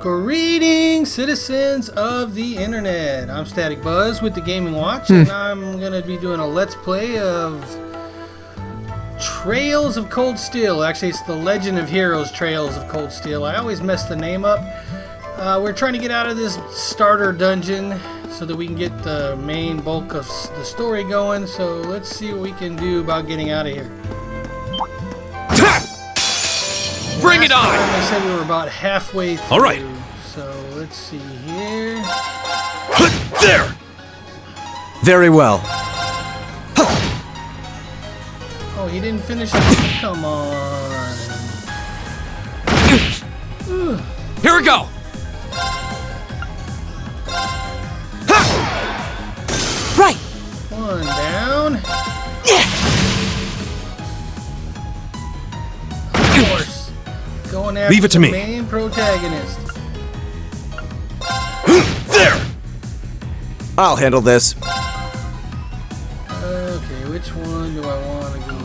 Greetings, citizens of the internet. I'm Static Buzz with the Gaming Watch, and I'm going to be doing a Let's Play of Trails of Cold Steel. Actually, it's the Legend of Heroes Trails of Cold Steel. I always mess the name up. We're trying to get out of this starter dungeon so that we can get the main bulk of the story going. So let's see what we can do about getting out of here. Bring it on! I said we were about halfway through. All right. So let's see here. There! Very well. Oh, he didn't finish it? Come on. Here we go! Right! One down. Of course. Going after Leave it to the me. main protagonist. There! I'll handle this. Okay, which one do I want to go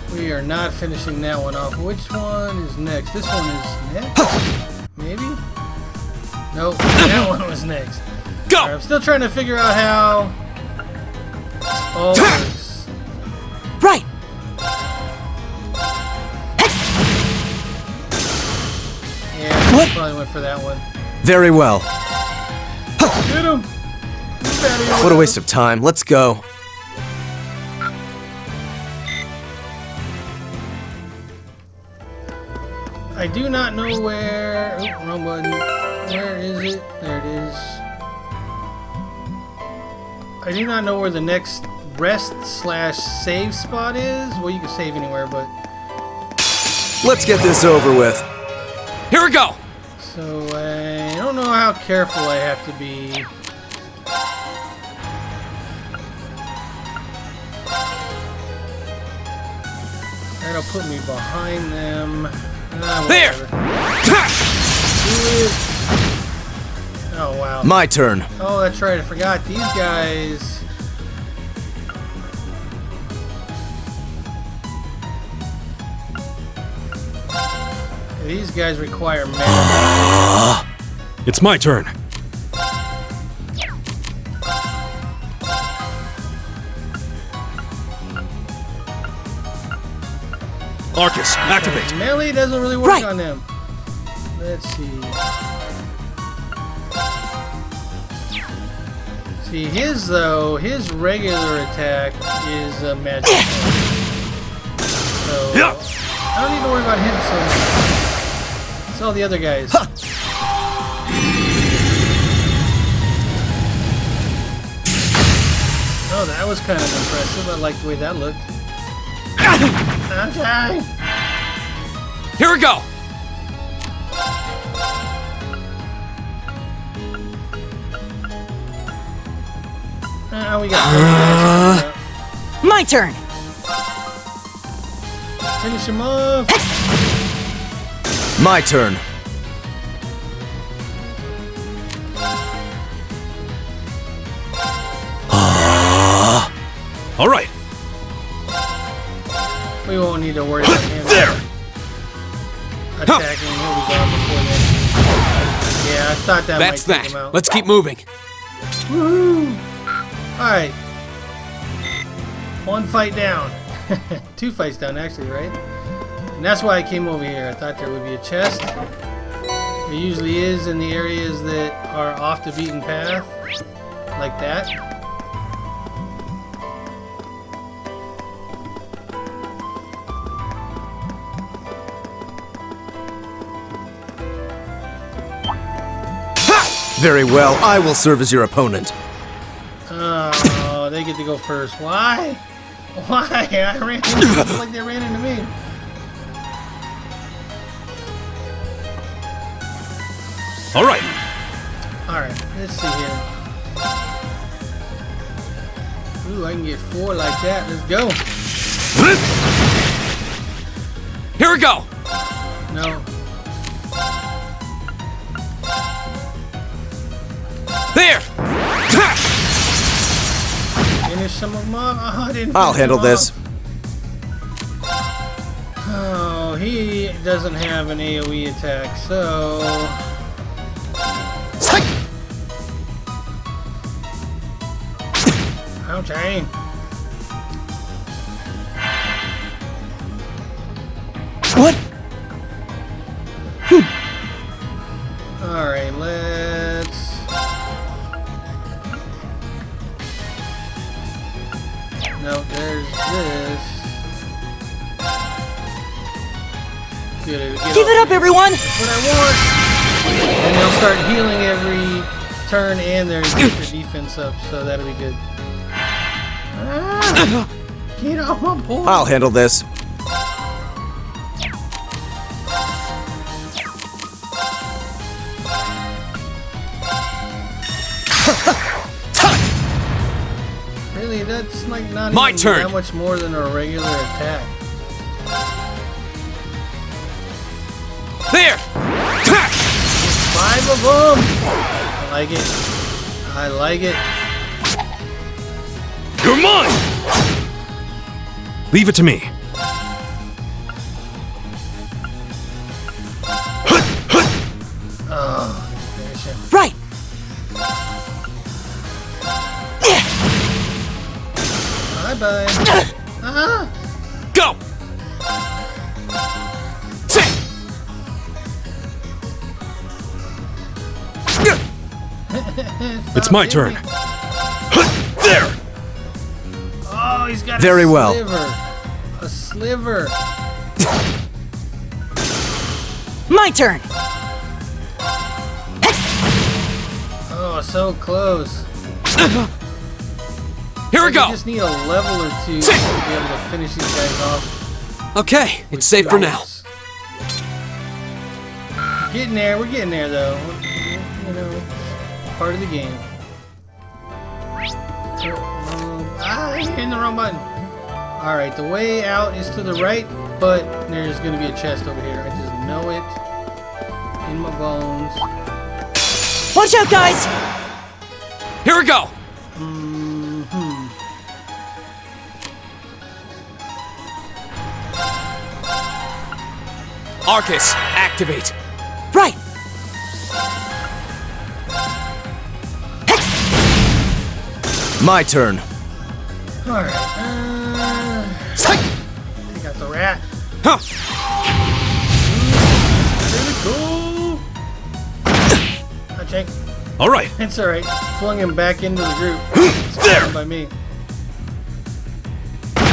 for? We are not finishing that one off. Which one is next? This one is next? Maybe? Nope, that one was next. Go! Right, I'm still trying to figure out how this all works. Right! Yeah, I probably went for that one. Very well. Get him! What a waste of time. Let's go. I do not know where... Oh, wrong button. Where is it? There it is. I do not know where the next rest/save spot is. Well, you can save anywhere, but... Let's get this over with. Here we go! So, I don't know how careful I have to be. That'll put me behind them. There! Oh, wow. My turn. Oh, that's right. I forgot. These guys... These guys require mana. It's my turn. Arcus, activate. Melee doesn't really work Right. on them. Let's see. See, his regular attack is a magic. So, I don't need to worry about him so much. It's all the other guys. Oh, that was kind of impressive. I like the way that looked. Okay. Here we go! We got My turn. finish him off. My turn. All right. We won't need to worry about him There! attacking. He'll be gone before then. Yeah, I thought that That's might take him that. out. Let's keep moving. Woohoo! Alright. One fight down. Two fights down, actually, right? And that's why I came over here. I thought there would be a chest. There usually is in the areas that are off the beaten path. Like that. Very well. I will serve as your opponent. Oh, they get to go first. Why? Why? I ran into them like they ran into me. All right. Alright, let's see here. Ooh, I can get 4 like that. Let's go. Here we go! No. There! Finish some of them off. Oh, I didn't I'll finish handle them this. off. Oh, he doesn't have an AoE attack, so... Okay. What? Alright, let's... No, there's this. Good. Give it up, everyone! That's what I want! And they'll start healing every turn and their defense up, so that'll be good. Ah, get off my board! I'll handle this. Really, that's like not My even turn. that much more than a regular attack. There! 5 of them! I like it. I like it. You're mine! Leave it to me. Oh, finish him. Right! Bye-bye. Ah! Go! It's my turn. There! Oh, he's got Very a well. sliver. A sliver. My turn! Oh, so close. Here we We go! just need a level or two to be able to finish these guys off. Okay, it's safe for now. Getting there. We're getting there, though. You know, part of the game. Ah, I'm hitting the wrong button. Alright, the way out is to the right, but there's going to be a chest over here. I just know it in my bones. Watch out, guys! Here we go! Arcus, activate! Right! My turn. Alright, take out the rat. Huh. Really cool. Okay, All right, it's alright. Flung him back into the group. It's There. fine by me.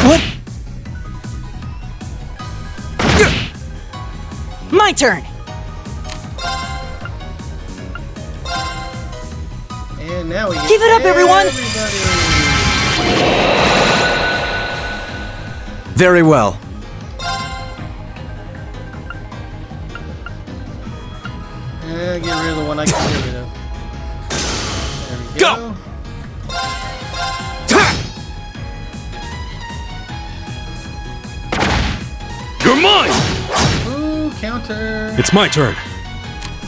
What? My turn! And now we get Give it up, everyone. everybody. Very well. Get rid of the one I can get rid of. There we go. Go. You're mine! Ooh, counter. It's my turn.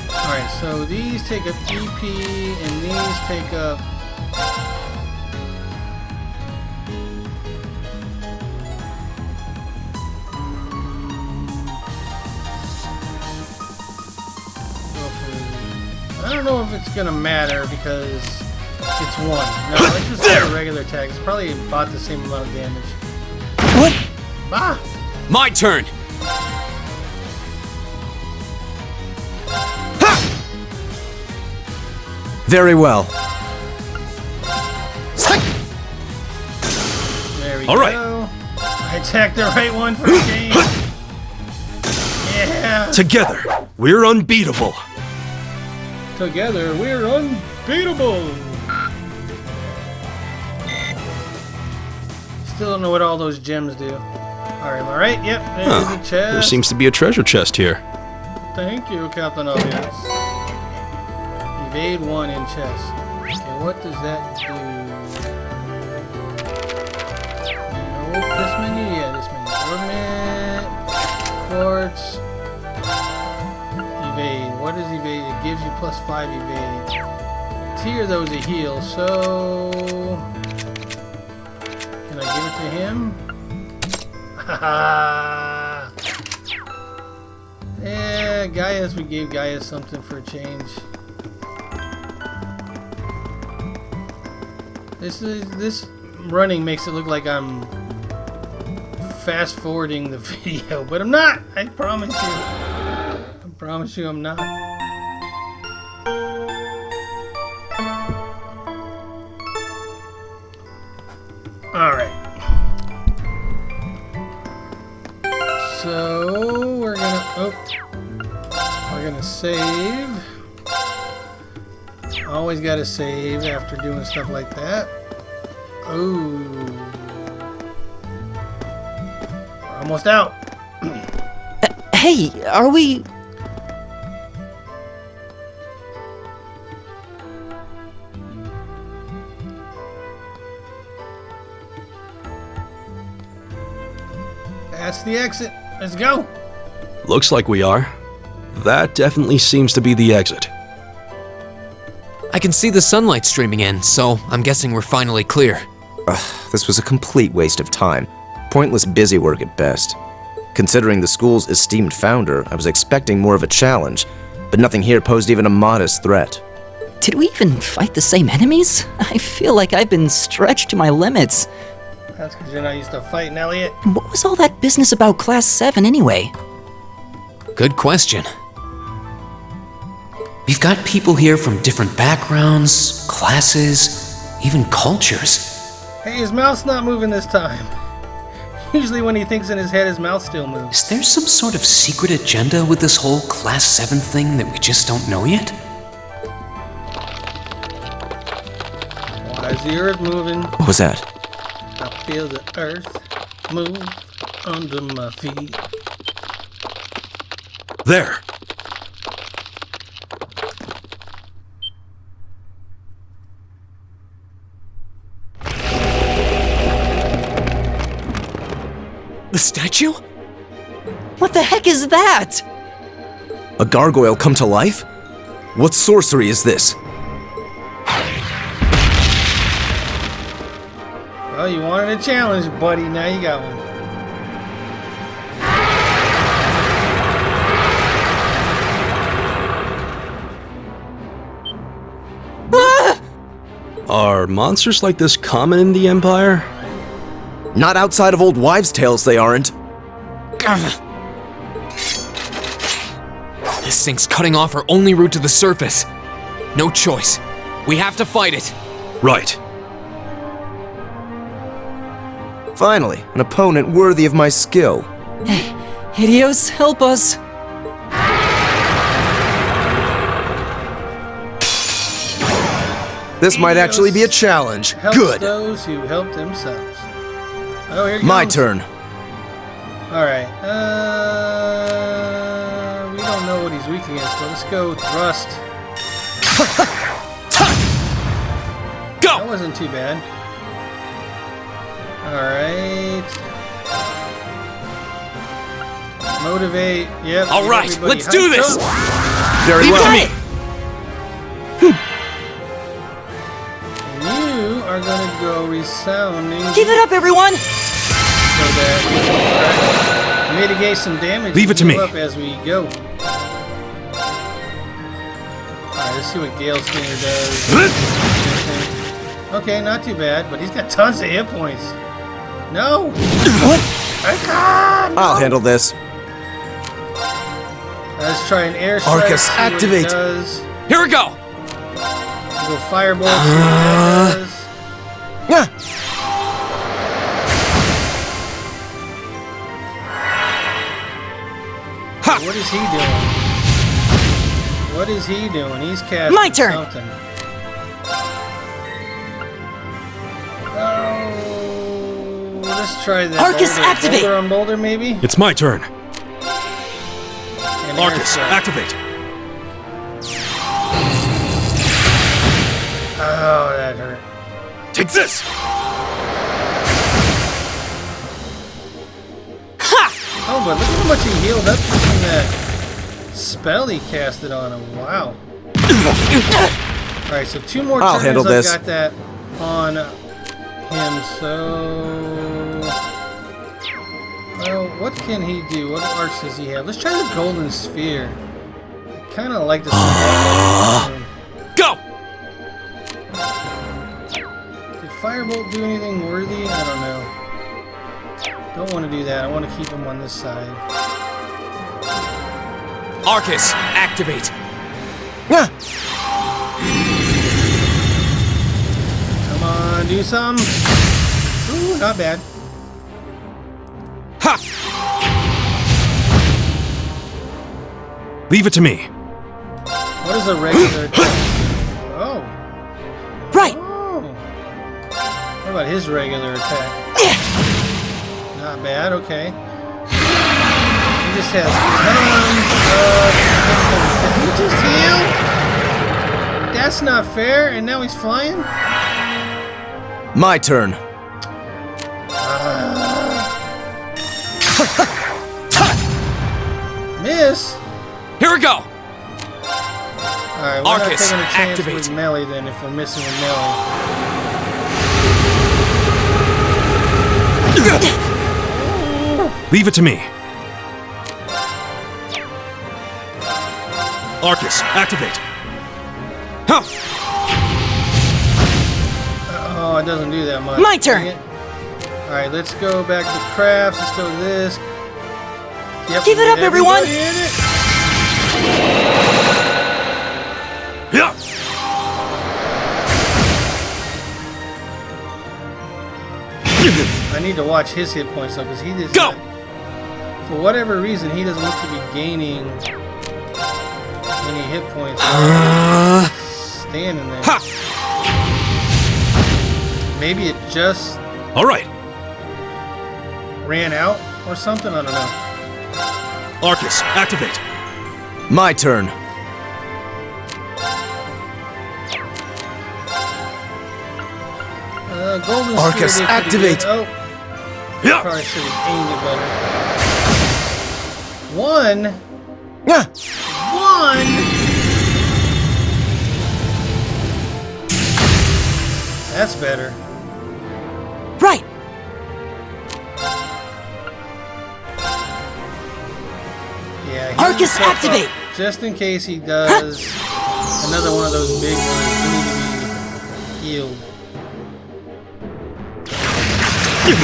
Alright, so these take up EP and these take up... I don't know if it's gonna matter because it's one. No, let's just do a regular attack. It's probably about the same amount of damage. What? Bah! My turn. Very well. There we All go. right. I attacked the right one for the game. Yeah. Together, we're unbeatable. Together, we're unbeatable. Still don't know what all those gems do. Alright, am I right? Yep, there's a chest. There seems to be a treasure chest here. Thank you, Captain Obvious. Evade 1 in chest. Okay, what does that do? Nope, this menu? Yeah, this menu. Ornament, quartz, evade. What is evade? It gives you plus 5 evade. Tier those a heal, so... Can I give it to him? Haha! Gaius. We gave Gaius something for a change. This running makes it look like I'm fast forwarding the video, but I'm not. I promise you. I promise you, I'm not. All right. So we're gonna save. Always gotta save after doing stuff like that. Oh, almost out. Hey, are we... That's the exit. Let's go. Looks like we are. That definitely seems to be the exit. I can see the sunlight streaming in, so I'm guessing we're finally clear. This was a complete waste of time. Pointless busywork at best. Considering the school's esteemed founder, I was expecting more of a challenge, but nothing here posed even a modest threat. Did we even fight the same enemies? I feel like I've been stretched to my limits. That's because you're not used to fighting, Elliot. What was all that business about Class 7 anyway? Good question. We've got people here from different backgrounds, classes, even cultures. Hey, his mouth's not moving this time. Usually when he thinks in his head, his mouth still moves. Is there some sort of secret agenda with this whole Class 7 thing that we just don't know yet? Why is the earth moving? What was that? I feel the earth move under my feet. There! The statue? What the heck is that? A gargoyle come to life? What sorcery is this? Well, you wanted a challenge, buddy. Now you got one. Are monsters like this common in the Empire? Not outside of old wives' tales, they aren't. This thing's cutting off our only route to the surface. No choice. We have to fight it. Right. Finally, an opponent worthy of my skill. Hideos, help us. This might actually be a challenge. Help Good. those who help themselves. Oh, here it My comes. turn. Alright, we don't know what he's weak against, but let's go thrust. Go! That wasn't too bad. Alright. Motivate. Yep. All get right, everybody let's do hyped this. up. Very Leave it well. to me! And you are gonna go resounding Give it up, everyone! so that we can try to mitigate some damage. Leave it to and heal me. up as we go. Alright, let's see what Gale Stinger does. Okay, not too bad, but he's got tons of hit points. No! What? I can't! I'll handle this. Let's try an air strike. Arcus, see what it activate. does. Here we go! Go firebolt. See what that does. Yeah. What is he doing? What is he doing? He's casting My turn. something. Oh, let's try that. Arcus, boulder. activate. Boulder on boulder, maybe. It's my turn. And Arcus, air strike. activate. Oh, that hurt. Take this! Oh, but look how much he healed up just from that spell he casted on him. Wow. Alright, so 2 more I'll turns. handle this. I've got that on him, so... Well, what can he do? What arts does he have? Let's try the golden sphere. kind of like to see that. Go! Did Firebolt do anything worthy? I don't know. Don't want to do that. I want to keep him on this side. Arcus, activate. Come on, do some. Ooh, not bad. Ha! Leave it to me. What is a regular attack? Oh. Right. Oh. What about his regular attack? Not bad, okay. He just has tons of... Did he just heal? That's not fair, and now he's flying? My turn. Miss? Here we go. Alright, we're not Arcus, taking a chance activate. with melee then if we're missing with melee. Leave it to me. Arcus, activate. Huh. Oh, it doesn't do that much. My turn. Dang it. Alright, let's go back to crafts. Let's go to this. Yep, Give it up, everyone. everybody in it. Yeah. I need to watch his hit points though, because he does. Go! For whatever reason, he doesn't look to be gaining any hit points. Standing there. Ha! Maybe it just All right. ran out or something. I don't know. Arcus, activate. My turn. Golden Arcus, Spear did pretty activate. good. Oh, Yeah. probably should have aimed it better. One. That's better. Right. Yeah. Arcus, heal yourself activate. up, just in case he does another one of those big ones. You need to be healed.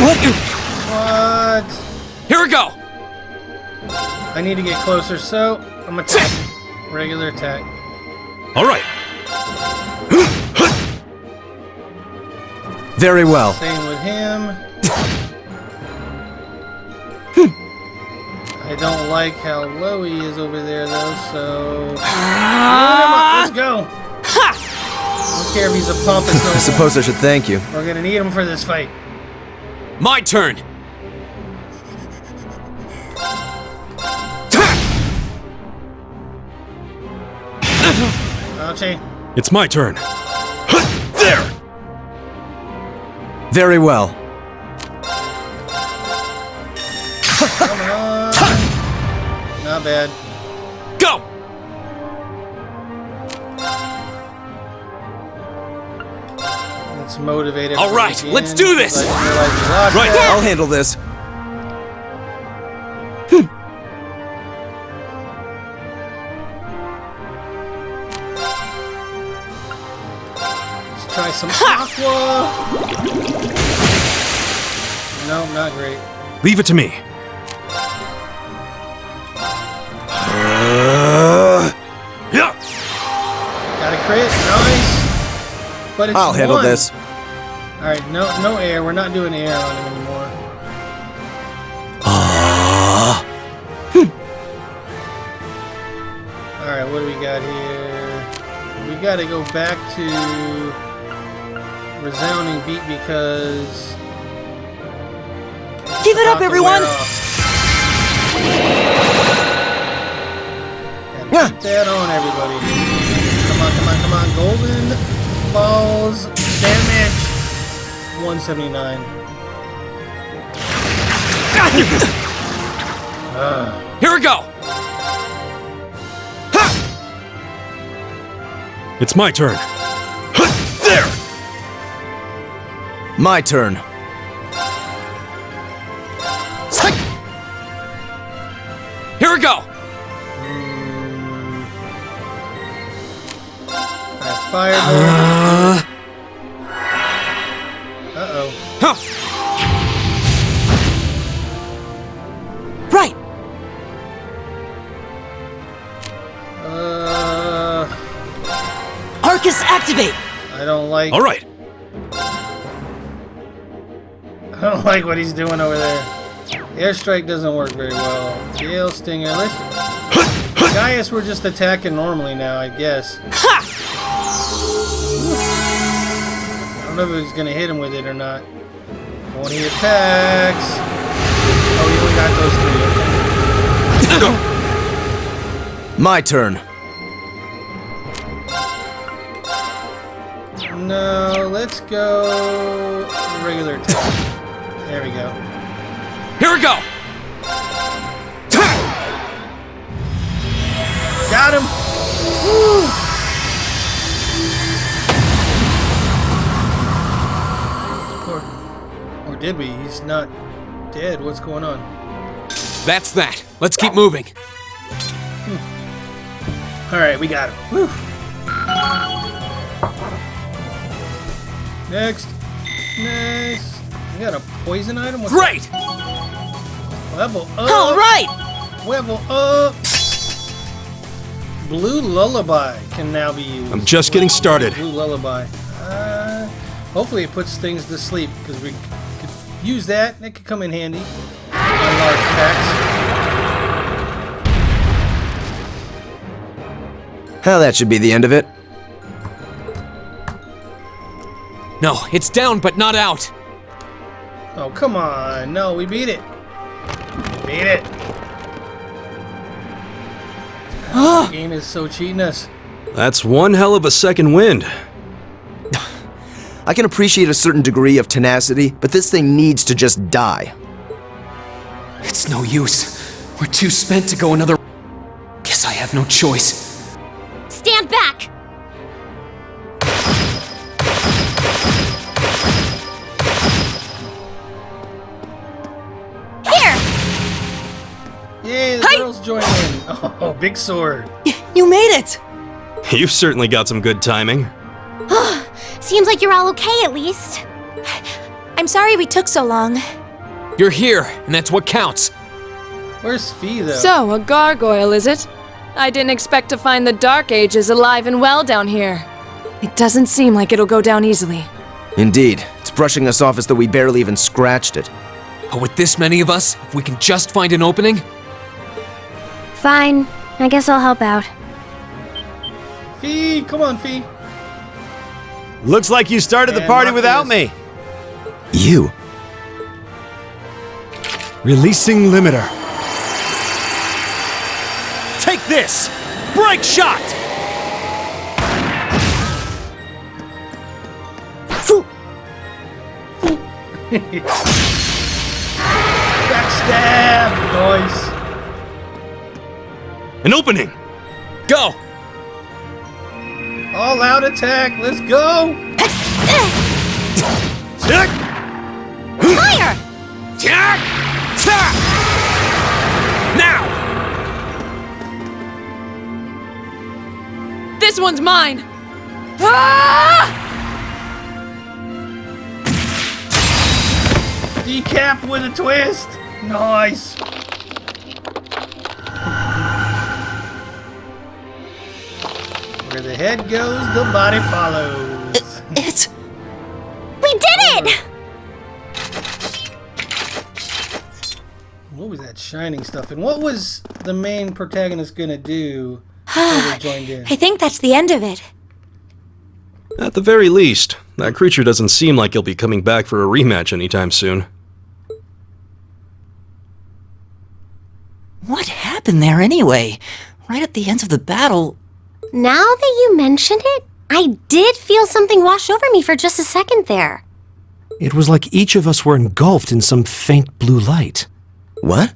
What? What? Here we go. I need to get closer, so I'm attack. Regular attack. All right. Very well. Same with him. I don't like how low he is over there, though, so... Let's go! I don't care if he's a pompous I noble. suppose I should thank you. We're gonna need him for this fight. My turn. Ouchie. It's my turn. There. Very well. Come on. Not bad. Go. Let's motivate him. All right, let's do this. Right. I'll handle this. Let's try some aqua. No, not great. Leave it to me. Yeah. Got a crit. Nice. But it's I'll handle one. this. All right, no air. We're not doing air on him anymore. All right, what do we got here? We got to go back to resounding beat because Give it up, about to everyone. wear off. Gotta keep that on, everybody. Come on. Golden balls damage. 179. Here we go. It's my turn. There. My turn. Here we go. Fireball. Uh-oh. Huh. Right! Arcus, activate! I don't like... All right. I don't like what he's doing over there. Airstrike doesn't work very well. Gale Stinger, let's... Gaius, we're just attacking normally now, I guess. Ha! I don't know if he's gonna hit him with it or not. When he attacks... Oh, he only got those 3. My turn. No, let's go... regular attack. There we go. Here we go! Got him! Woo! Or did we? He's not dead. What's going on? That's that. Let's keep moving. Alright, we got him. Woo. Next. Next. We got a poison item? What's Great! that? Level up. Alright! Level up. Blue Lullaby can now be used. I'm just getting started. Blue Lullaby. Hopefully it puts things to sleep, because we could use that. It could come in handy on large packs. Hell, that should be the end of it. No, it's down but not out. Oh, come on. No, we beat it. We beat it. The game is so cheating us. That's one hell of a second wind. I can appreciate a certain degree of tenacity, but this thing needs to just die. It's no use. We're too spent to go another... Guess I have no choice. Stand back! Here! Yay, the girls join in. Oh, big sword. You made it! You've certainly got some good timing. Seems like you're all okay, at least. I'm sorry we took so long. You're here, and that's what counts. Where's Fee, though? So, a gargoyle, is it? I didn't expect to find the Dark Ages alive and well down here. It doesn't seem like it'll go down easily. Indeed, it's brushing us off as though we barely even scratched it. But with this many of us, if we can just find an opening... Fine. I guess I'll help out. Fee, come on, Fee. Looks like you started the And party Marcus. without me. You? Releasing limiter. Take this! Break shot! Backstab! Nice. An opening! Go! All out attack. Let's go. Fire! Now! This one's mine! Ah! Decap with a twist. Nice. Where the head goes, the body follows. It's... We did it! What was that shining stuff? And what was the main protagonist gonna do before we joined in? I think that's the end of it. At the very least, that creature doesn't seem like he'll be coming back for a rematch anytime soon. What happened there anyway? Right at the end of the battle... Now that you mention it, I did feel something wash over me for just a second there. It was like each of us were engulfed in some faint blue light. What?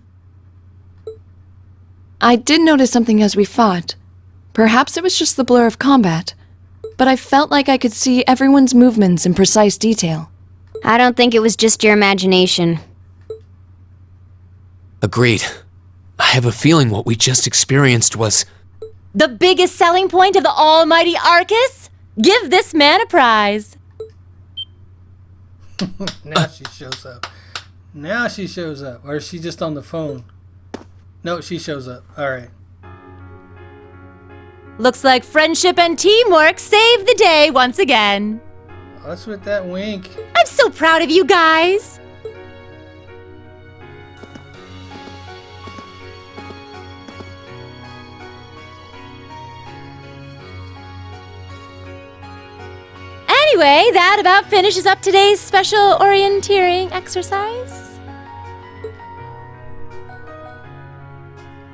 I did notice something as we fought. Perhaps it was just the blur of combat. But I felt like I could see everyone's movements in precise detail. I don't think it was just your imagination. Agreed. I have a feeling what we just experienced was... The biggest selling point of the almighty Arcus? Give this man a prize. Now she shows up. Now she shows up. Or is she just on the phone? No, she shows up. Alright. Looks like friendship and teamwork saved the day once again. What's with that wink? I'm so proud of you guys. Anyway, that about finishes up today's special orienteering exercise.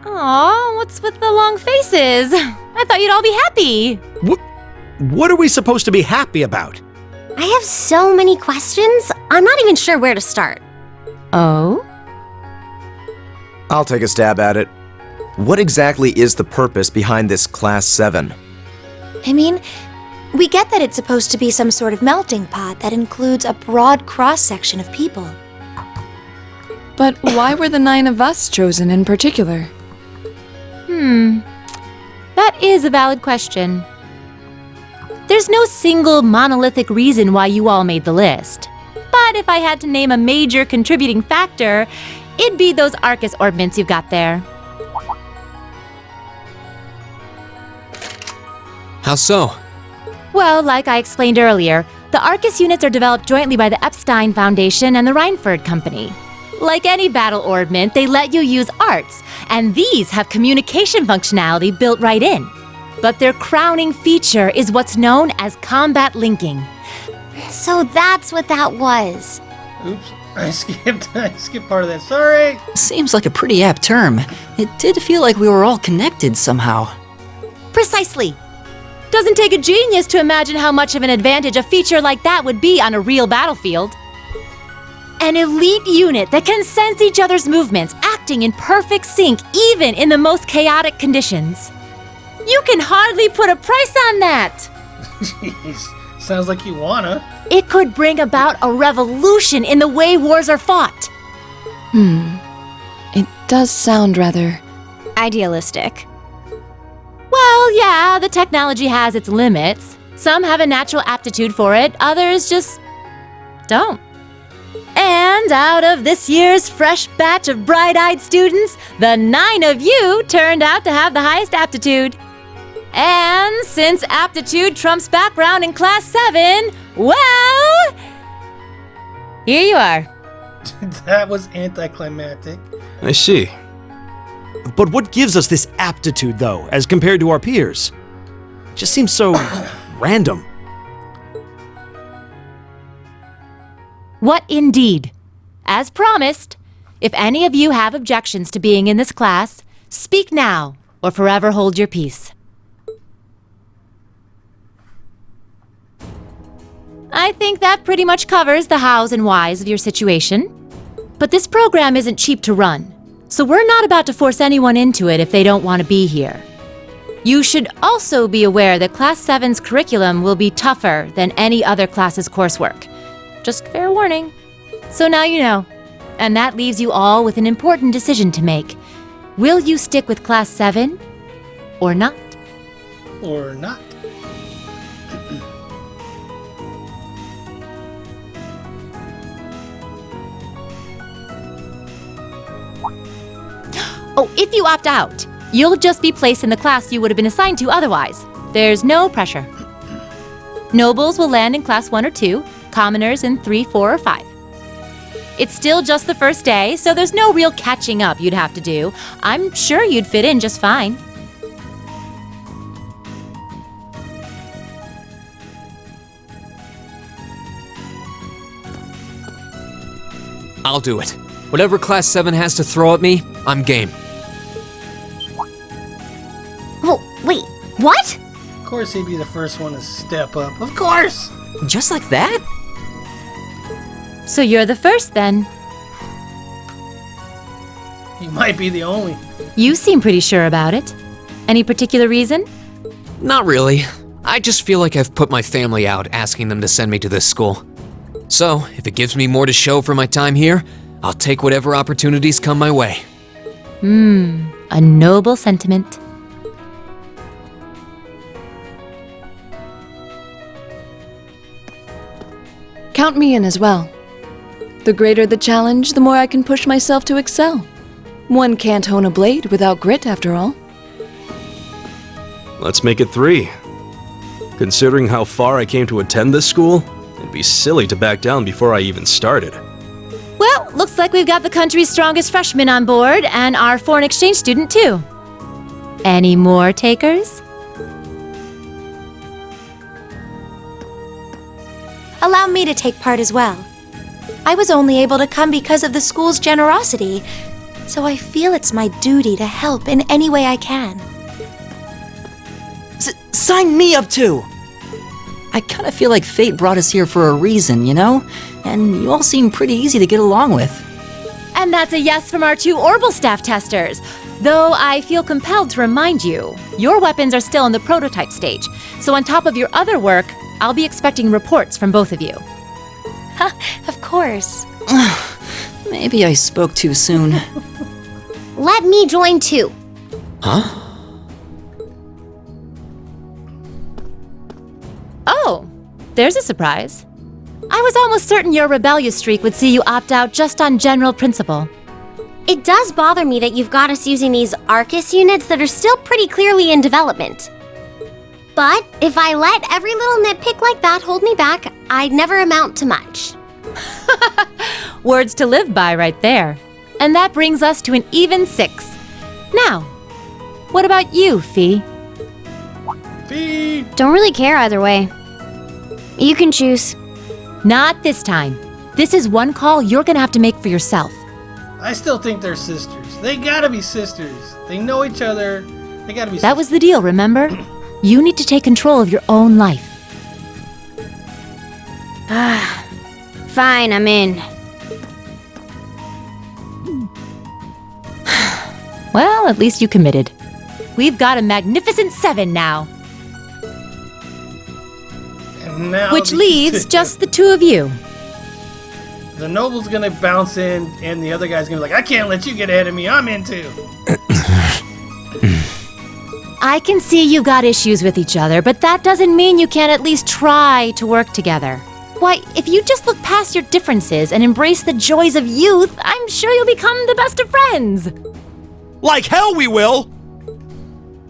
Aw, what's with the long faces? I thought you'd all be happy. What are we supposed to be happy about? I have so many questions, I'm not even sure where to start. Oh? I'll take a stab at it. What exactly is the purpose behind this Class 7? I mean, we get that it's supposed to be some sort of melting pot that includes a broad cross-section of people. But why were the 9 of us chosen in particular? That is a valid question. There's no single monolithic reason why you all made the list. But if I had to name a major contributing factor, it'd be those Arcus orbments you've got there. How so? Well, like I explained earlier, the Arcus units are developed jointly by the Epstein Foundation and the Reinford Company. Like any battle orbment, they let you use arts, and these have communication functionality built right in. But their crowning feature is what's known as combat linking. So that's what that was. Oops. I skipped part of that. Sorry. Seems like a pretty apt term. It did feel like we were all connected somehow. Precisely. Doesn't take a genius to imagine how much of an advantage a feature like that would be on a real battlefield. An elite unit that can sense each other's movements, acting in perfect sync even in the most chaotic conditions. You can hardly put a price on that. Jeez. Sounds like you wanna. It could bring about a revolution in the way wars are fought. It does sound rather Idealistic. Well, yeah, the technology has its limits. Some have a natural aptitude for it, others just don't. And out of this year's fresh batch of bright-eyed students, the 9 of you turned out to have the highest aptitude. And since aptitude trumps background in Class 7, well, here you are. That was anticlimactic. I see. But what gives us this aptitude, though, as compared to our peers? It just seems so random. What indeed? As promised, if any of you have objections to being in this class, speak now or forever hold your peace. I think that pretty much covers the hows and whys of your situation. But this program isn't cheap to run, so we're not about to force anyone into it if they don't want to be here. You should also be aware that Class 7's curriculum will be tougher than any other class's coursework. Just fair warning. So now you know. And that leaves you all with an important decision to make. Will you stick with Class 7 or not? Or not. Oh, if you opt out, you'll just be placed in the class you would have been assigned to otherwise. There's no pressure. Nobles will land in Class 1 or 2, commoners in 3, 4, or 5. It's still just the first day, so there's no real catching up you'd have to do. I'm sure you'd fit in just fine. I'll do it. Whatever Class 7 has to throw at me, I'm game. Oh, wait, what? Of course he'd be the first one to step up. Of course! Just like that? So you're the first then. He might be the only. You seem pretty sure about it. Any particular reason? Not really. I just feel like I've put my family out asking them to send me to this school. So, if it gives me more to show for my time here, I'll take whatever opportunities come my way. A noble sentiment. Count me in as well. The greater the challenge, the more I can push myself to excel. One can't hone a blade without grit, after all. Let's make it 3. Considering how far I came to attend this school, it'd be silly to back down before I even started. Well, looks like we've got the country's strongest freshman on board, and our foreign exchange student, too. Any more takers? Allow me to take part as well. I was only able to come because of the school's generosity, so I feel it's my duty to help in any way I can. Sign me up too! I kind of feel like fate brought us here for a reason, you know? And you all seem pretty easy to get along with. And that's a yes from our 2 Orbital staff testers. Though I feel compelled to remind you, your weapons are still in the prototype stage. So on top of your other work, I'll be expecting reports from both of you. Of course. Maybe I spoke too soon. Let me join too. Huh? Oh, there's a surprise. I was almost certain your rebellious streak would see you opt out just on general principle. It does bother me that you've got us using these Arcus units that are still pretty clearly in development. But if I let every little nitpick like that hold me back, I'd never amount to much. Words to live by right there. And that brings us to an even 6. Now, what about you, Fee? Fee! Don't really care either way. You can choose. Not this time. This is one call you're gonna have to make for yourself. I still think they're sisters. They gotta be sisters. They know each other. They gotta be sisters. That was the deal, remember? You need to take control of your own life. Fine, I'm in. Well, at least you committed. We've got a magnificent 7 now. And now Which leaves just the 2 of you. The noble's gonna bounce in, and the other guy's gonna be like, I can't let you get ahead of me. I'm in too. I can see you got issues with each other, but that doesn't mean you can't at least try to work together. Why, if you just look past your differences and embrace the joys of youth, I'm sure you'll become the best of friends. Like hell we will!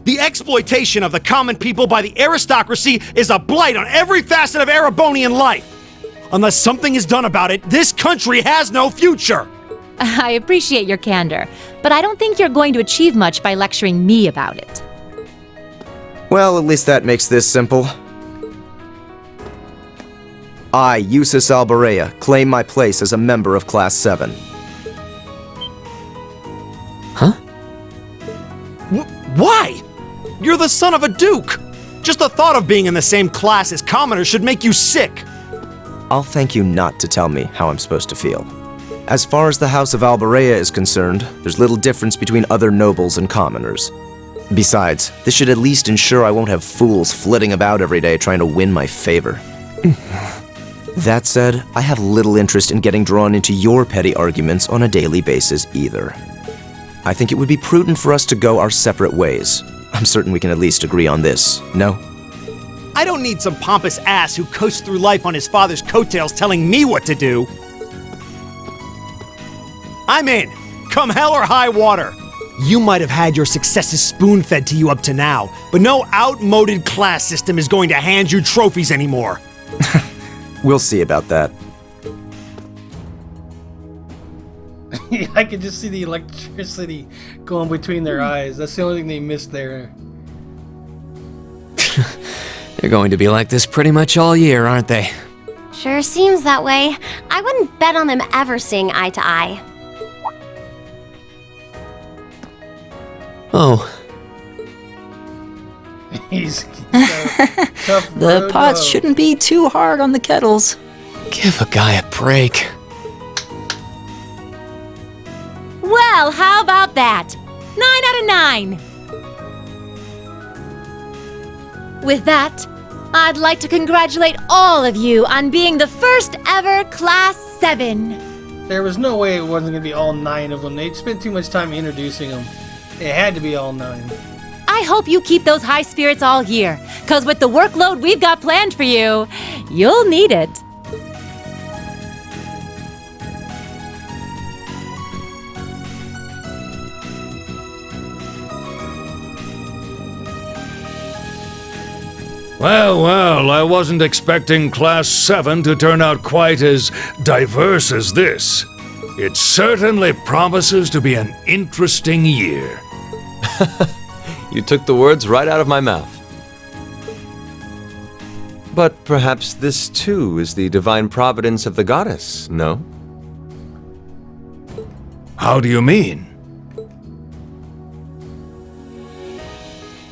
The exploitation of the common people by the aristocracy is a blight on every facet of Erebonian life. Unless something is done about it, this country has no future! I appreciate your candor, but I don't think you're going to achieve much by lecturing me about it. Well, at least that makes this simple. I, Eustace Alberea, claim my place as a member of Class 7. Huh? Why? You're the son of a duke! Just the thought of being in the same class as commoners should make you sick! I'll thank you not to tell me how I'm supposed to feel. As far as the House of Alberea is concerned, there's little difference between other nobles and commoners. Besides, this should at least ensure I won't have fools flitting about every day trying to win my favor. That said, I have little interest in getting drawn into your petty arguments on a daily basis either. I think it would be prudent for us to go our separate ways. I'm certain we can at least agree on this, no? I don't need some pompous ass who coasts through life on his father's coattails telling me what to do. I'm in, come hell or high water. You might have had your successes spoon-fed to you up to now, but no outmoded class system is going to hand you trophies anymore. We'll see about that. I could just see the electricity going between their eyes. That's the only thing they missed there. They're going to be like this pretty much all year, aren't they? Sure seems that way. I wouldn't bet on them ever seeing eye to eye. Oh. He's tough The road pots dog. shouldn't be too hard on the kettles. Give a guy a break. Well, how about that? 9 out of 9! With that, I'd like to congratulate all of you on being the first ever Class 7. There was no way it wasn't going to be all 9 of them. They'd spent too much time introducing them. It had to be all 9. I hope you keep those high spirits all year, because with the workload we've got planned for you, you'll need it. Well, well, I wasn't expecting Class 7 to turn out quite as diverse as this. It certainly promises to be an interesting year. You took the words right out of my mouth. But perhaps this too is the divine providence of the goddess, no? How do you mean?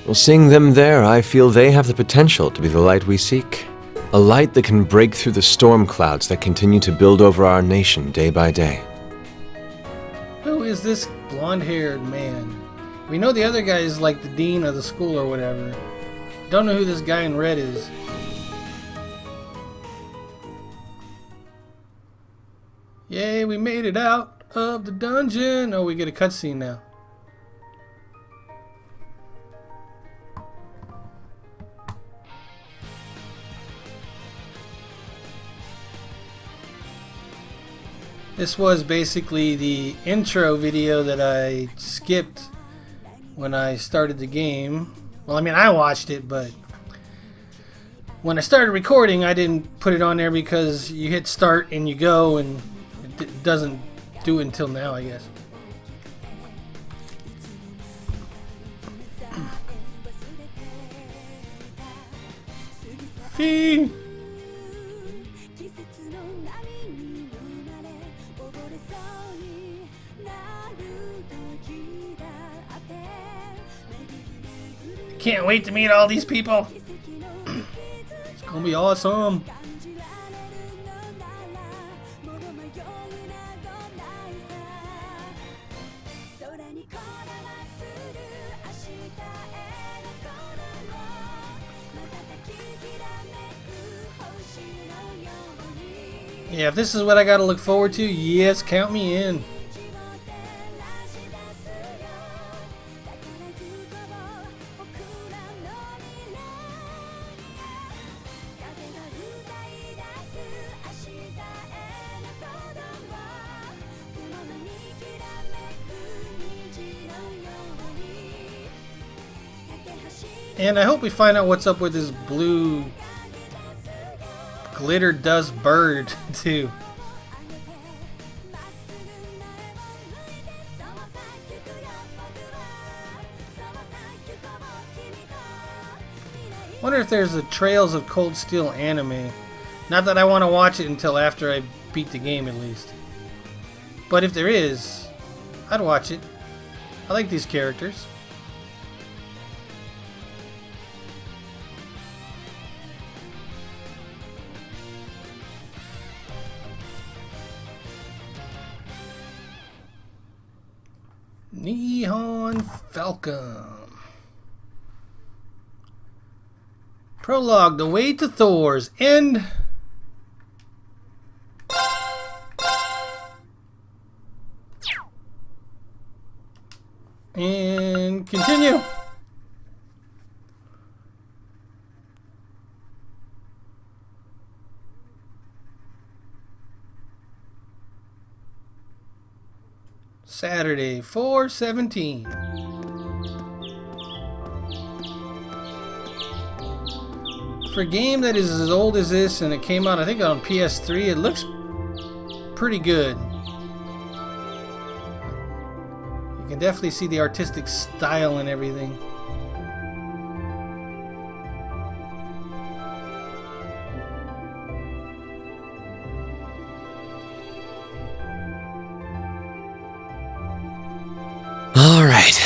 Well, seeing them there, I feel they have the potential to be the light we seek. A light that can break through the storm clouds that continue to build over our nation day by day. Who is this blonde-haired man? We know the other guy is like the dean of the school or whatever. Don't know who this guy in red is. Yay, we made it out of the dungeon. Oh, we get a cutscene now. This was basically the intro video that I skipped when I started the game. Well, I mean, I watched it, but when I started recording, I didn't put it on there because you hit start and you go, and it doesn't do it until now, I guess. Fee! Can't wait to meet all these people. It's gonna be awesome. Yeah, if this is what I gotta look forward to, yes, count me in. And I hope we find out what's up with this blue glitter dust bird, too. Wonder if there's a Trails of Cold Steel anime. Not that I want to watch it until after I beat the game, at least. But if there is, I'd watch it. I like these characters. Neon Falcon. Prologue, The Way to Thors. End. And continue. Saturday, 4/17. For a game that is as old as this, and it came out, I think, on PS3, it looks pretty good. You can definitely see the artistic style and everything. All right.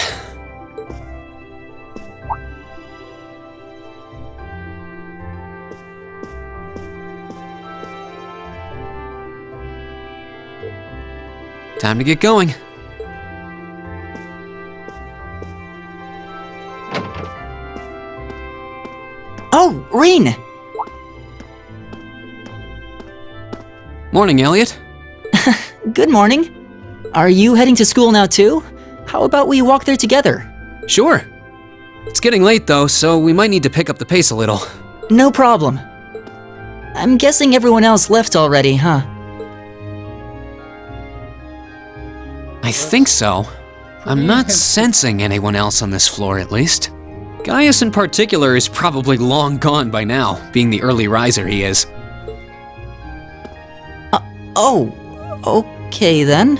Time to get going. Oh, Rean! Morning, Elliot. Good morning. Are you heading to school now too? How about we walk there together? Sure. It's getting late though, so we might need to pick up the pace a little. No problem. I'm guessing everyone else left already, huh? I think so. I'm not sensing anyone else on this floor, at least. Gaius in particular is probably long gone by now, being the early riser he is. Oh, okay then.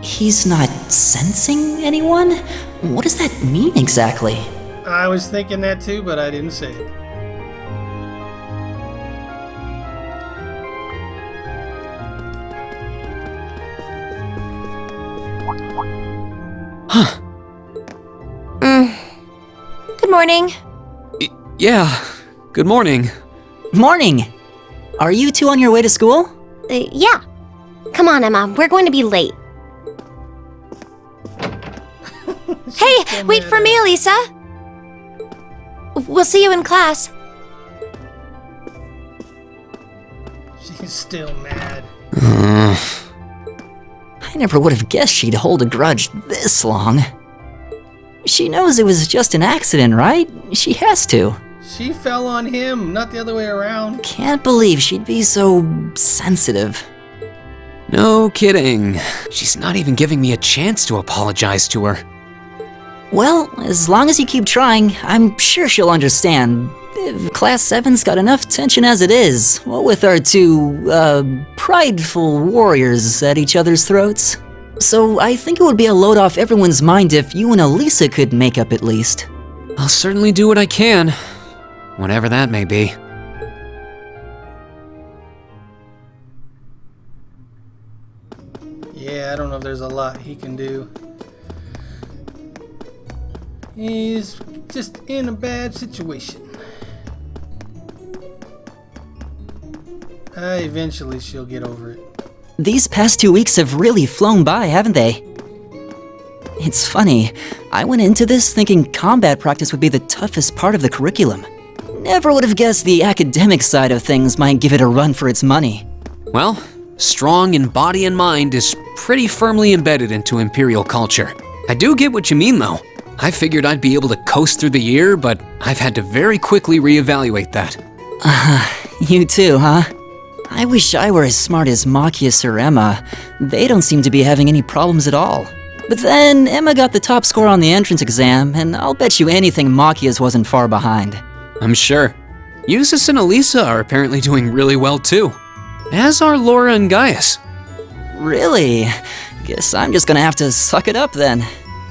He's not sensing anyone? What does that mean exactly? I was thinking that too, but I didn't say it. Huh. Good morning. Yeah, good morning. Morning! Are you two on your way to school? Yeah. Come on, Emma. We're going to be late. Hey, wait for me, Elisa. We'll see you in class. She's still mad. I never would have guessed she'd hold a grudge this long. She knows it was just an accident, right? She has to. She fell on him, not the other way around. Can't believe she'd be so sensitive. No kidding. She's not even giving me a chance to apologize to her. Well, as long as you keep trying, I'm sure she'll understand. Class 7's got enough tension as it is, what with our two, prideful warriors at each other's throats. So I think it would be a load off everyone's mind if you and Elisa could make up at least. I'll certainly do what I can, whatever that may be. Yeah, I don't know if there's a lot he can do. He's just in a bad situation. Eventually she'll get over it. These past 2 weeks have really flown by, haven't they? It's funny, I went into this thinking combat practice would be the toughest part of the curriculum. Never would have guessed the academic side of things might give it a run for its money. Well, strong in body and mind is pretty firmly embedded into Imperial culture. I do get what you mean, though. I figured I'd be able to coast through the year, but I've had to very quickly reevaluate that. You too, huh? I wish I were as smart as Machias or Emma. They don't seem to be having any problems at all. But then, Emma got the top score on the entrance exam, and I'll bet you anything Machias wasn't far behind. I'm sure. Eustace and Elisa are apparently doing really well too. As are Laura and Gaius. Really? Guess I'm just gonna have to suck it up then.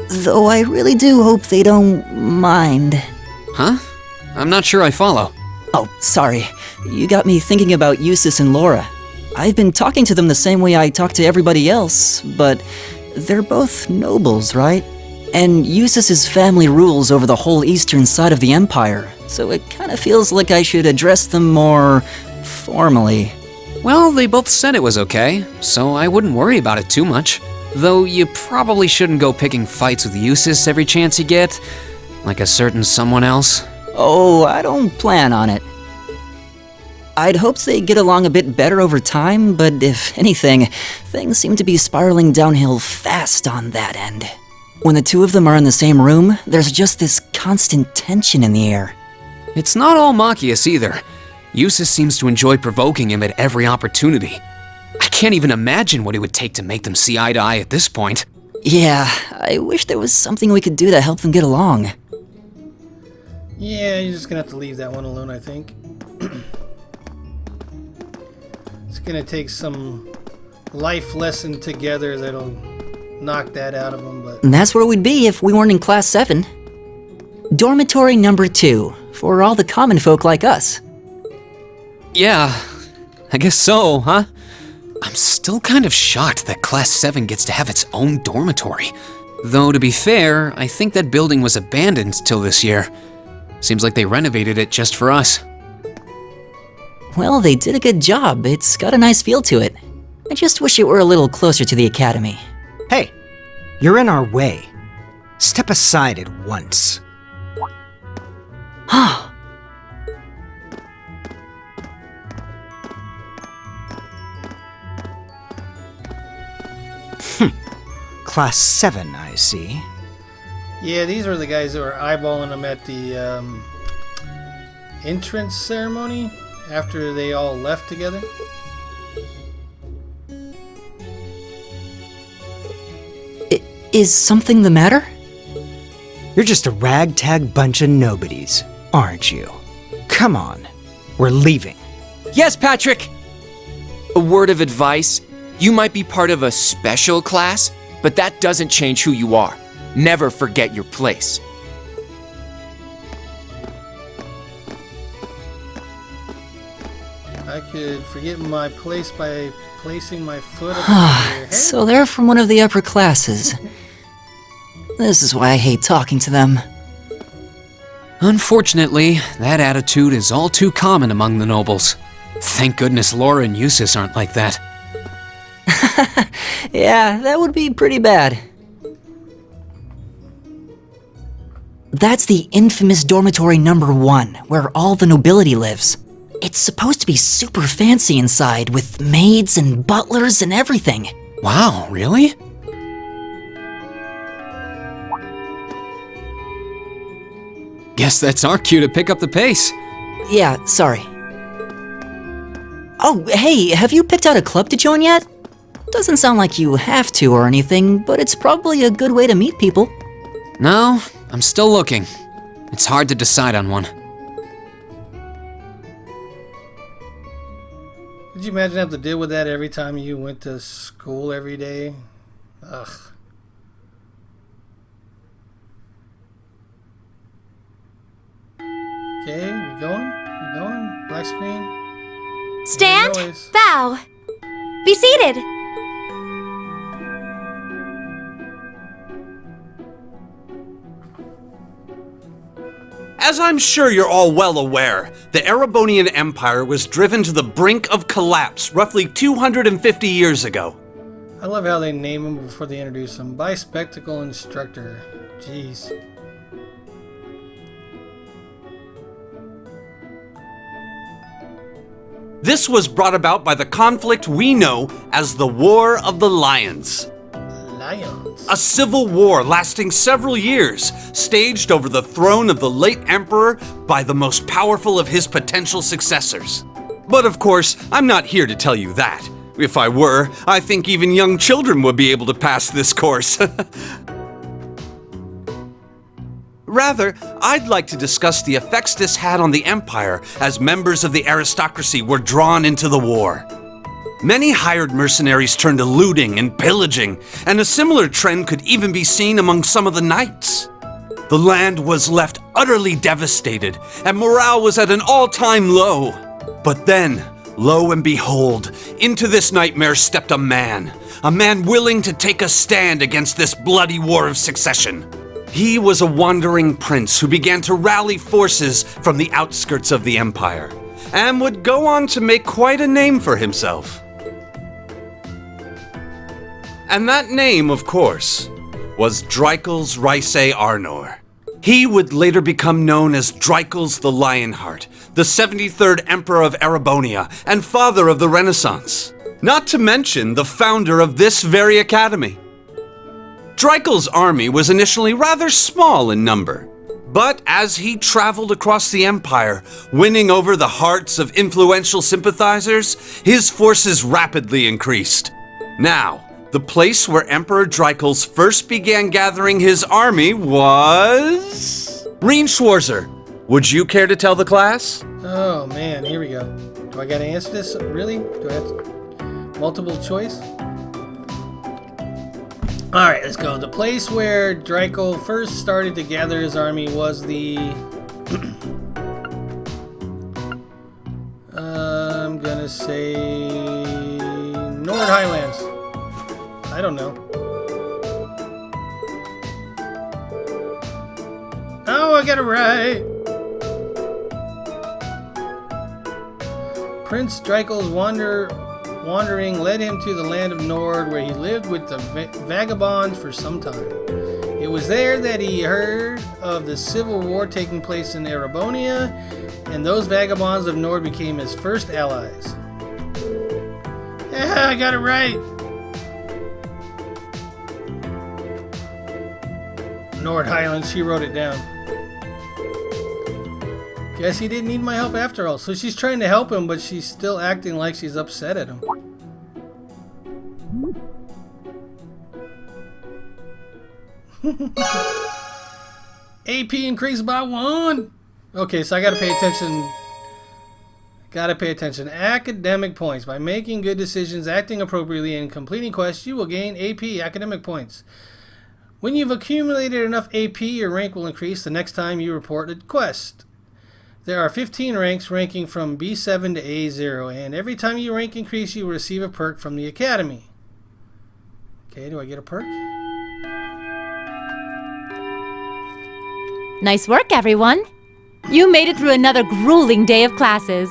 Though I really do hope they don't mind. Huh? I'm not sure I follow. Oh, sorry. You got me thinking about Eustace and Laura. I've been talking to them the same way I talk to everybody else, but they're both nobles, right? And Eustace's family rules over the whole eastern side of the Empire, so it kind of feels like I should address them more formally. Well, they both said it was okay, so I wouldn't worry about it too much. Though you probably shouldn't go picking fights with Eustace every chance you get, like a certain someone else. Oh, I don't plan on it. I'd hoped they'd get along a bit better over time, but if anything, things seem to be spiraling downhill fast on that end. When the two of them are in the same room, there's just this constant tension in the air. It's not all Machias either. Eustace seems to enjoy provoking him at every opportunity. I can't even imagine what it would take to make them see eye to eye at this point. Yeah, I wish there was something we could do to help them get along. Yeah, you're just gonna have to leave that one alone, I think. It's gonna take some life lesson together that'll knock that out of them, but... And that's where we'd be if we weren't in Class 7. Dormitory number 2, for all the common folk like us. Yeah, I guess so, huh? I'm still kind of shocked that Class 7 gets to have its own dormitory. Though, to be fair, I think that building was abandoned till this year. Seems like they renovated it just for us. Well, they did a good job. It's got a nice feel to it. I just wish it were a little closer to the academy. Hey, you're in our way. Step aside at once. Class 7, I see. Yeah, these were the guys that were eyeballing them at the entrance ceremony after they all left together. Is something the matter? You're just a ragtag bunch of nobodies, aren't you? Come on, we're leaving. Yes, Patrick! A word of advice. You might be part of a special class, but that doesn't change who you are. Never forget your place. I could forget my place by placing my foot up on your head. So they're from one of the upper classes. This is why I hate talking to them. Unfortunately, that attitude is all too common among the nobles. Thank goodness Laura and Eustace aren't like that. Yeah, that would be pretty bad. That's the infamous dormitory number 1, where all the nobility lives. It's supposed to be super fancy inside, with maids and butlers and everything. Wow, really? Guess that's our cue to pick up the pace. Yeah, sorry. Oh, hey, have you picked out a club to join yet? Doesn't sound like you have to or anything, but it's probably a good way to meet people. No, I'm still looking. It's hard to decide on one. Could you imagine having to deal with that every time you went to school every day? Ugh. Okay, you going? You going? Black screen? Stand, Noise. bow, be seated. As I'm sure you're all well aware, the Erebonian Empire was driven to the brink of collapse roughly 250 years ago. I love how they name him before they introduce him. Bispectacle instructor. Jeez. This was brought about by the conflict we know as the War of the Lions. Lions. A civil war lasting several years, staged over the throne of the late emperor by the most powerful of his potential successors. But of course, I'm not here to tell you that. If I were, I think even young children would be able to pass this course. Rather, I'd like to discuss the effects this had on the Empire as members of the aristocracy were drawn into the war. Many hired mercenaries turned to looting and pillaging, and a similar trend could even be seen among some of the knights. The land was left utterly devastated, and morale was at an all-time low. But then, lo and behold, into this nightmare stepped a man willing to take a stand against this bloody war of succession. He was a wandering prince who began to rally forces from the outskirts of the Empire, and would go on to make quite a name for himself. And that name, of course, was Drycles Rhysei Arnor. He would later become known as Drycles the Lionheart, the 73rd Emperor of Erebonia, and father of the Renaissance. Not to mention the founder of this very academy. Drycles' army was initially rather small in number, but as he traveled across the Empire, winning over the hearts of influential sympathizers, his forces rapidly increased. Now, the place where Emperor Drycles first began gathering his army was... Rean Schwarzer. Would you care to tell the class? Oh man, here we go. Do I gotta answer this? Really? Do I have to... multiple choice? Alright, let's go. The place where Drycles first started to gather his army was the... I'm gonna say... Nord Highlands. I don't know. Oh, I got it right! Prince Drycles' wandering led him to the land of Nord, where he lived with the vagabonds for some time. It was there that he heard of the civil war taking place in Erebonia, and those vagabonds of Nord became his first allies. Yeah, I got it right! Nord Highlands, she wrote it down. Guess he didn't need my help after all. So she's trying to help him, but she's still acting like she's upset at him. AP increased by 1. Okay, so I gotta pay attention. Gotta pay attention. Academic points. By making good decisions, acting appropriately, and completing quests, you will gain AP, academic points. When you've accumulated enough AP, your rank will increase the next time you report a quest. There are 15 ranks ranking from B7 to A0, and every time you rank increase, you will receive a perk from the Academy. Okay, do I get a perk? Nice work, everyone. You made it through another grueling day of classes.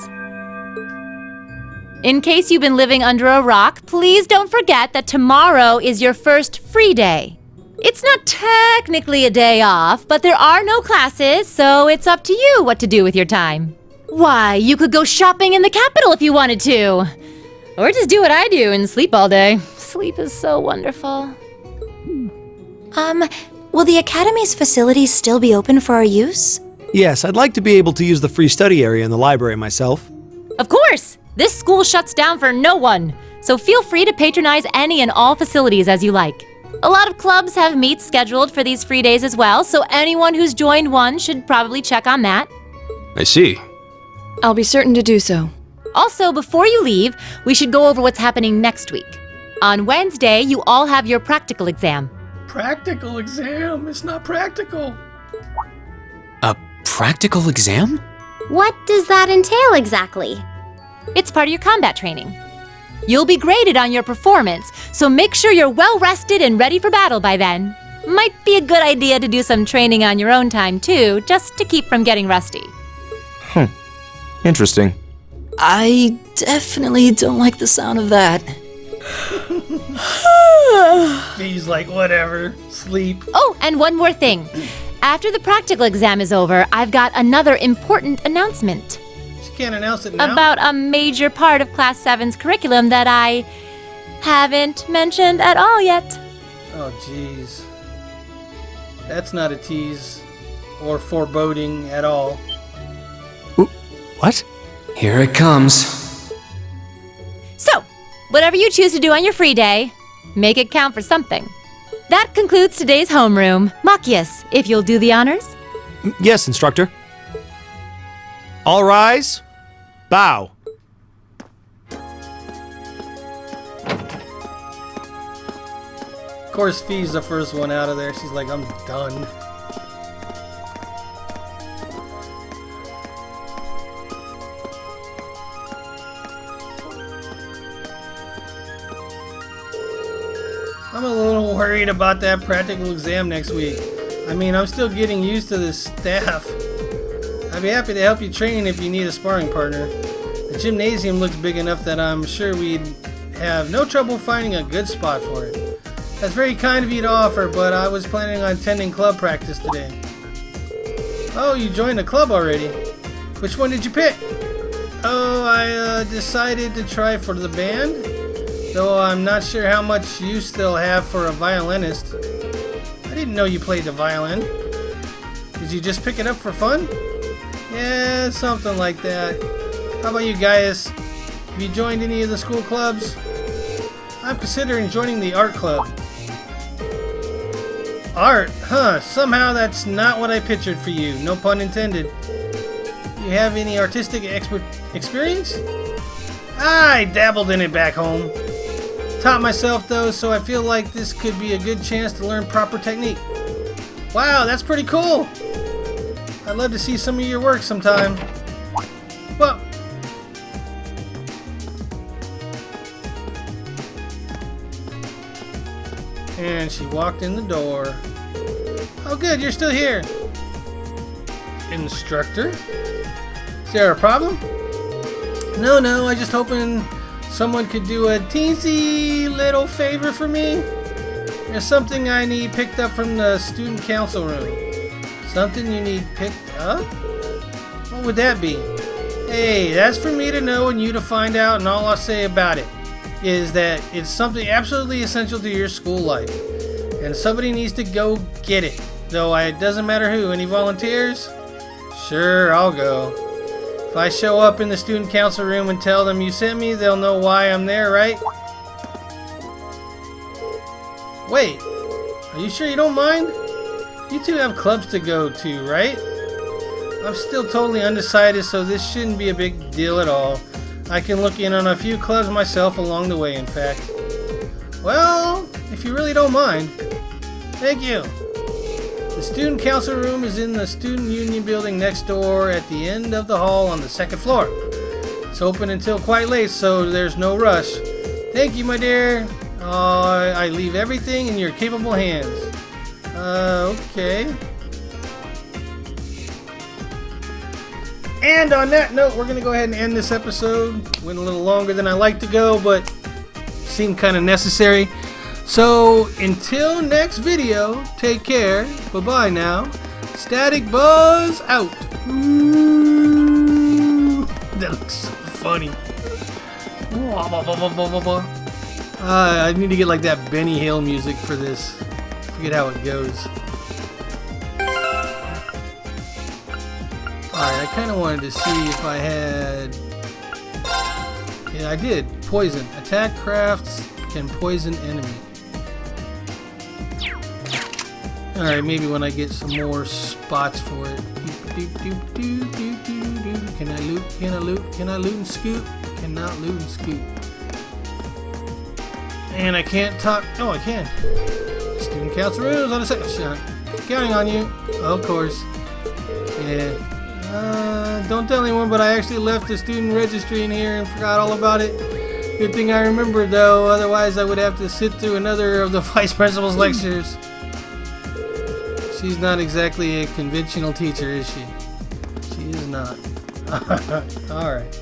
In case you've been living under a rock, please don't forget that tomorrow is your first free day. It's not technically a day off, but there are no classes, so it's up to you what to do with your time. Why, you could go shopping in the capital if you wanted to. Or just do what I do and sleep all day. Sleep is so wonderful. Will the Academy's facilities still be open for our use? Yes, I'd like to be able to use the free study area in the library myself. Of course! This school shuts down for no one, so feel free to patronize any and all facilities as you like. A lot of clubs have meets scheduled for these free days as well, so anyone who's joined one should probably check on that. I see. I'll be certain to do so. Also, before you leave, we should go over what's happening next week. On Wednesday, you all have your practical exam. Practical exam? It's not practical. A practical exam? What does that entail exactly? It's part of your combat training. You'll be graded on your performance, so make sure you're well rested and ready for battle by then. Might be a good idea to do some training on your own time too, just to keep from getting rusty. Interesting. I definitely don't like the sound of that. He's like, whatever, sleep. Oh, and one more thing. After the practical exam is over, I've got another important announcement. She can't announce it now? About a major part of Class 7's curriculum that I haven't mentioned at all yet. Oh, jeez. That's not a tease or foreboding at all. What? Here it comes. So, whatever you choose to do on your free day, make it count for something. That concludes today's homeroom. Machias, if you'll do the honors. Yes, instructor. All rise. Bow. Of course, Fee's the first one out of there. She's like, I'm done. I'm a little worried about that practical exam next week. I mean, I'm still getting used to this staff. I'd be happy to help you train if you need a sparring partner. The gymnasium looks big enough that I'm sure we'd have no trouble finding a good spot for it. That's very kind of you to offer, but I was planning on attending club practice today. Oh, you joined the club already? Which one did you pick? Oh, I decided to try for the band, though I'm not sure how much use they'll have for a violinist. I didn't know you played the violin. Did you just pick it up for fun? Yeah, something like that. How about you guys? Have you joined any of the school clubs? I'm considering joining the art club. Art? Huh, somehow that's not what I pictured for you. No pun intended. You have any artistic experience? I dabbled in it back home. Taught myself though, so I feel like this could be a good chance to learn proper technique. Wow, that's pretty cool. I'd love to see some of your work sometime. Well, and she walked in the door. Oh good, you're still here. Instructor? Is there a problem? No, I just hoping someone could do a teensy little favor for me. There's something I need picked up from the student council room. Something you need picked up? What would that be? Hey, that's for me to know and you to find out, and all I'll say about it is that it's something absolutely essential to your school life. And somebody needs to go get it. Though it doesn't matter who. Any volunteers? Sure, I'll go. If I show up in the student council room and tell them you sent me, they'll know why I'm there, right? Wait, are you sure you don't mind? You two have clubs to go to, right? I'm still totally undecided, so this shouldn't be a big deal at all. I can look in on a few clubs myself along the way, in fact. Well, if you really don't mind. Thank you. The student council room is in the student union building next door at the end of the hall on the second floor. It's open until quite late, so there's no rush. Thank you, my dear. I leave everything in your capable hands. Okay. And on that note, we're going to go ahead and end this episode. Went a little longer than I like to go, but seemed kind of necessary. So, until next video, take care. Bye-bye now. Static Buzz out. Ooh, that looks so funny. I need to get like that Benny Hill music for this. Forget how it goes. Alright, I kind of wanted to see if I had... Yeah, I did. Poison. Attack crafts can poison enemy. Alright, maybe when I get some more spots for it. Can I loot? Can I loot? Can I loot and scoot? Cannot loot and scoot. And I can't talk. Oh, I can. Student council rules on a second shot. Counting on you. Of course. Yeah. Don't tell anyone, but I actually left the student registry in here and forgot all about it. Good thing I remembered, though. Otherwise, I would have to sit through another of the vice principal's lectures. She's not exactly a conventional teacher, is she? She is not. Alright.